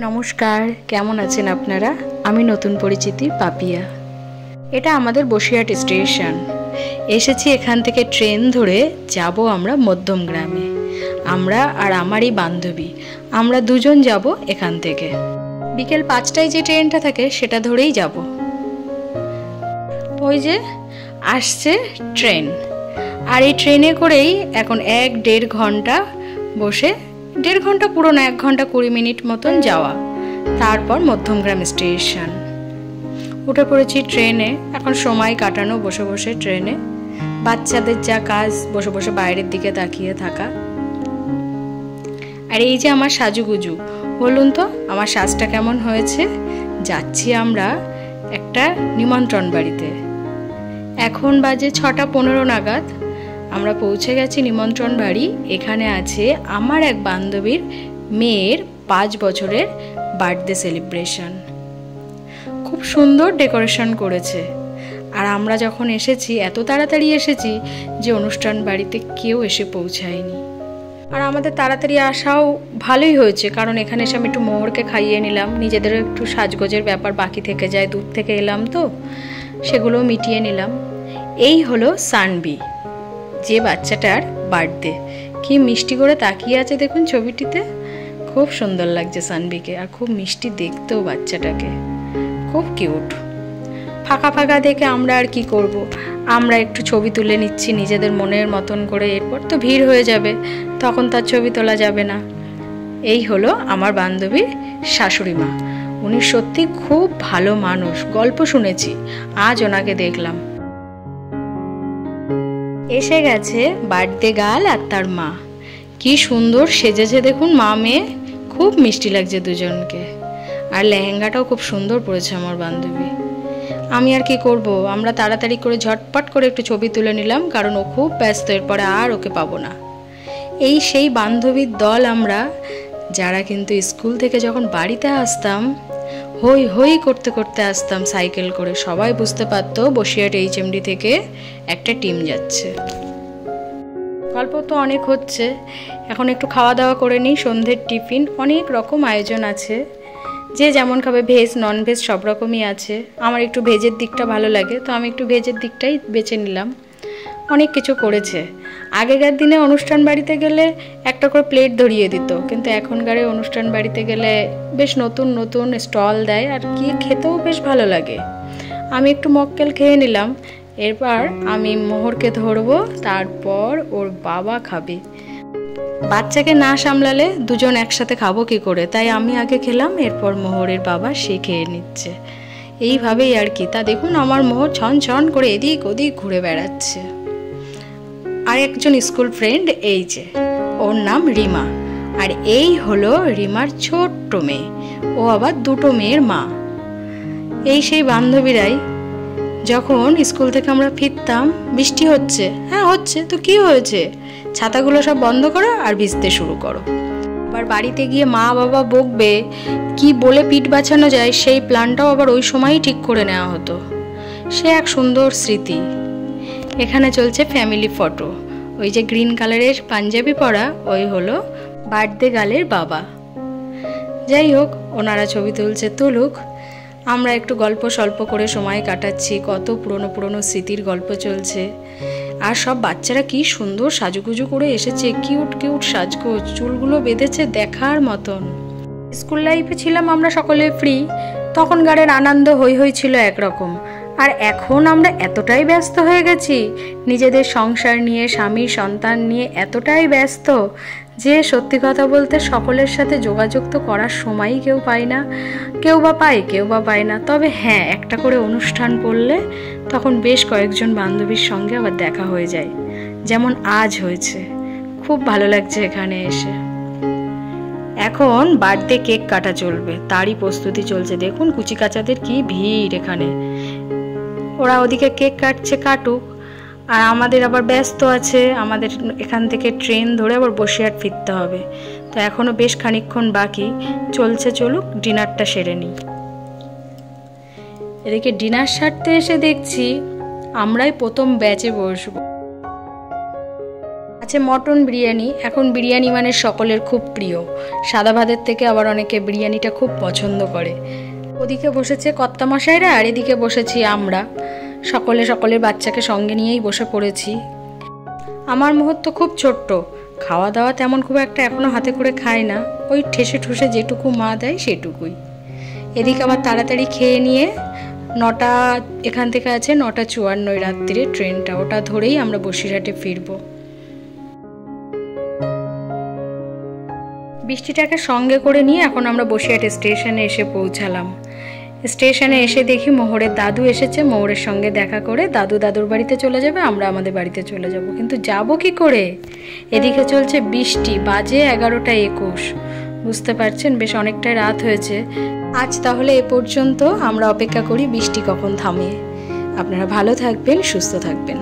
নমস্কার, কেমন আছেন আপনারা? আমি নতুন পরিচিতি পাপিয়া। এটা আমাদের বসিরহাট স্টেশন। এসেছি এখান থেকে ট্রেন ধরে যাব আমরা মধ্যমগ্রামে। আমরা আর আমারই বান্ধবী, আমরা দুজন যাব এখান থেকে। বিকেল 5টায় যে ট্রেনটা থাকে সেটা ধরেই যাব। ওই যে আসছে ট্রেন, আর এই ট্রেনে করেই এখন 1-1.5 ঘন্টা বসে, 1.5 ঘন্টা পুরো না, 1 ঘন্টা 20 মিনিট মতন যাওয়া, তারপর মধ্যমগ্রাম স্টেশন। উঠে পড়েছি ট্রেনে। এখন সময় কাটানো বসে বসে ট্রেনে। বাচ্চাদের যা কাজ বসে বসে বাইরের দিকে তাকিয়ে থাকা। আর এই যে আমার সাজুগুজু, বলুন তো আমার সাজটা কেমন হয়েছে? যাচ্ছি আমরা একটা নিমন্ত্রণ বাড়িতে। এখন বাজে 6:15 নাগাদ। আমরা পৌঁছে গেছি নিমন্ত্রণ বাড়ি। এখানে আছে আমার এক বান্ধবীর মেয়ের 5 বছরের বার্থডে সেলিব্রেশন। খুব সুন্দর ডেকোরেশন করেছে। আর আমরা যখন এসেছি এত তাড়াতাড়ি এসেছি যে অনুষ্ঠান বাড়িতে কেউ এসে পৌঁছায়নি। আর আমাদের তাড়াতাড়ি আসাও ভালোই হয়েছে, কারণ এখানে এসে আমি একটু মোহরকে খাইয়ে নিলাম। নিজেদেরও একটু সাজগোজের ব্যাপার বাকি থেকে যায়, দূর থেকে এলাম তো, সেগুলো মিটিয়ে নিলাম। এই হলো সানবি, যে বাচ্চাটার বার্থডে। কি মিষ্টি করে তাকিয়ে আছে দেখুন ছবিটিতে। খুব সুন্দর লাগছে সানবিকে, আর খুব মিষ্টি দেখতেও বাচ্চাটাকে, খুব কিউট। ফাঁকা ফাঁকা দেখে আমরা আর কি করব, আমরা একটু ছবি তুলে নিচ্ছি নিজেদের মনের মতন করে। এরপর তো ভিড় হয়ে যাবে, তখন তার ছবি তোলা যাবে না। এই হলো আমার বান্ধবীর শাশুড়ি মা। উনি সত্যি খুব ভালো মানুষ, গল্প শুনেছি, আজ ওনাকে দেখলাম। এসে গেছে বার্থডে গার্ল আর তার মা। কি সুন্দর সেজেছে দেখুন মা মেয়ে, খুব মিষ্টি লাগছে দুজনকে। আর লেহেঙ্গাটাও খুব সুন্দর পরেছে আমার বান্ধবী। আমি আর কি করব, আমরা তাড়াতাড়ি করে ঝটপট করে একটু ছবি তুলে নিলাম, কারণ ও খুব ব্যস্ত, এরপরে আর ওকে পাবো না। এই সেই বান্ধবীর দল আমরা, যারা কিন্তু স্কুল থেকে যখন বাড়িতে আসতাম হই হই করতে করতে আসতাম সাইকেল করে। সবাই বুঝতে পারতো বসিরহাট HMD থেকে একটা টিম যাচ্ছে। গল্প তো অনেক হচ্ছে, এখন একটু খাওয়া দাওয়া করে নিই। সন্ধ্যের টিফিন অনেক রকম আয়োজন আছে, যে যেমন খাবে, ভেজ নন ভেজ সব রকমই আছে। আমার একটু ভেজের দিকটা ভালো লাগে, তো আমি একটু ভেজের দিকটাই বেছে নিলাম। অনেক কিছু করেছে। আগেকার দিনে অনুষ্ঠান বাড়িতে গেলে একটা করে প্লেট ধরিয়ে দিত, কিন্তু এখনকার অনুষ্ঠান বাড়িতে গেলে বেশ নতুন নতুন স্টল দেয়, আর কি খেতেও বেশ ভালো লাগে। আমি একটু মক্কেল খেয়ে নিলাম। এরপর আমি মোহরকে ধরবো, তারপর ওর বাবা খাবে। বাচ্চাকে না সামলালে দুজন একসাথে খাবো কি করে, তাই আমি আগে খেলাম, এরপর মোহরের বাবা সে খেয়ে নিচ্ছে। এইভাবেই আর কি। তা দেখুন আমার মোহর ছন ছন করে এদিক ওদিক ঘুরে বেড়াচ্ছে। আর একজন স্কুল ফ্রেন্ড, এই যে ওর নাম রিমা, আর এই হলো রিমার ছোট্ট মেয়ে। ও আবার 2টো মেয়ের মা। এই সেই বান্ধবীরাই। যখন স্কুল থেকে আমরা ফিরতাম, বৃষ্টি হচ্ছে, হ্যাঁ হচ্ছে তো কি হয়েছে, ছাতাগুলো সব বন্ধ করো আর ভিজতে শুরু করো। আবার বাড়িতে গিয়ে মা বাবা বকবে, কি বলে পিঠ বাঁচানো যায় সেই প্ল্যানটাও আবার ওই সময়ই ঠিক করে নেওয়া হতো। সে এক সুন্দর স্মৃতি। এখানে চলছে ফ্যামিলি ফটো। ওই যে গ্রিন কালারের পাঞ্জাবি পরা, ওই হলো বার্থডে গার্লের বাবা। যাই হোক, ওনারা ছবি তুলছে, তুলুক। আমরা একটু গল্প স্বল্প করে সময় কাটাচ্ছি। কত পুরনো পুরনো স্মৃতির গল্প চলছে। আর সব বাচ্চারা কি সুন্দর সাজুগুজু করে এসেছে, কিউট কিউট সাজগোজ, চুলগুলো বেঁধেছে দেখার মতন। স্কুল লাইফে ছিলাম আমরা সকলে ফ্রি, তখন গাড়ির আনন্দ হই হই ছিল একরকম। আর এখন আমরা এতটাই ব্যস্ত হয়ে গেছি নিজেদের সংসার নিয়ে, স্বামী সন্তান নিয়ে এতটাই ব্যস্ত যে সত্যি কথা বলতে সকলের সাথে যোগাযোগ তো করার সময়ই কেউ পায় না। কেউ বা পায়, কেউ বা পায় না। তবে হ্যাঁ, একটা করে অনুষ্ঠান পড়লে তখন বেশ কয়েকজন বান্ধবীর সঙ্গে আবার দেখা হয়ে যায়, যেমন আজ হয়েছে। খুব ভালো লাগছে এখানে এসে। এখন বার্থডে কেক কাটা চলবে, তারই প্রস্তুতি চলছে। দেখুন কুচি কাচাদের কি ভিড় এখানে। ওরা ওদিকে কেক কাটছে, কাটুক, আর আমাদের আবার ব্যস্ত আছে। আমাদের এখান থেকে ট্রেন ধরে আবার বসিরহাট ফিরতে হবে, তো এখনো বেশ খানিকক্ষণ বাকি। চলছে, চলুক ডিনারটা সেরে নিই। এদিকে ডিনার সারতে এসে দেখছি আমরাই প্রথম ব্যাচে বসবো। আছে মটন বিরিয়ানি। এখন বিরিয়ানি মানে সকলের খুব প্রিয়, সাদা ভাতের থেকে আবার অনেকে বিরিয়ানিটা খুব পছন্দ করে। ওদিকে বসেছে কর্তামশাইরা আর এদিকে বসেছি আমরা, সকলে সকলের বাচ্চাকে সঙ্গে নিয়েই বসে পড়েছি। আমার মুহূর্ত খুব ছোট্ট, খাওয়া দাওয়া তেমন খুব একটা এখনও হাতে করে খায় না, ওই ঠেসে ঠুসে যেটুকু মা দেয় সেটুকুই। এদিকে আবার তাড়াতাড়ি খেয়ে নিয়ে 9টা, এখান থেকে আছে 9:54 রাত্রিরে ট্রেনটা, ওটা ধরেই আমরা বসিরহাটে ফিরবো। বৃষ্টিটাকে সঙ্গে করে নিয়ে এখন আমরা বসিরহাট স্টেশনে এসে পৌঁছালাম। স্টেশনে এসে দেখি মোহরের দাদু এসেছে, মোহরের সঙ্গে দেখা করে দাদু দাদুর বাড়িতে চলে যাবে, আমরা আমাদের বাড়িতে চলে যাব। কিন্তু যাব কি করে, এদিকে চলছে বৃষ্টি, বাজে 11:21। বুঝতে পারছেন বেশ অনেকটাই রাত হয়েছে। আজ তাহলে এ পর্যন্ত, আমরা অপেক্ষা করি বৃষ্টি কখন থামে। আপনারা ভালো থাকবেন, সুস্থ থাকবেন।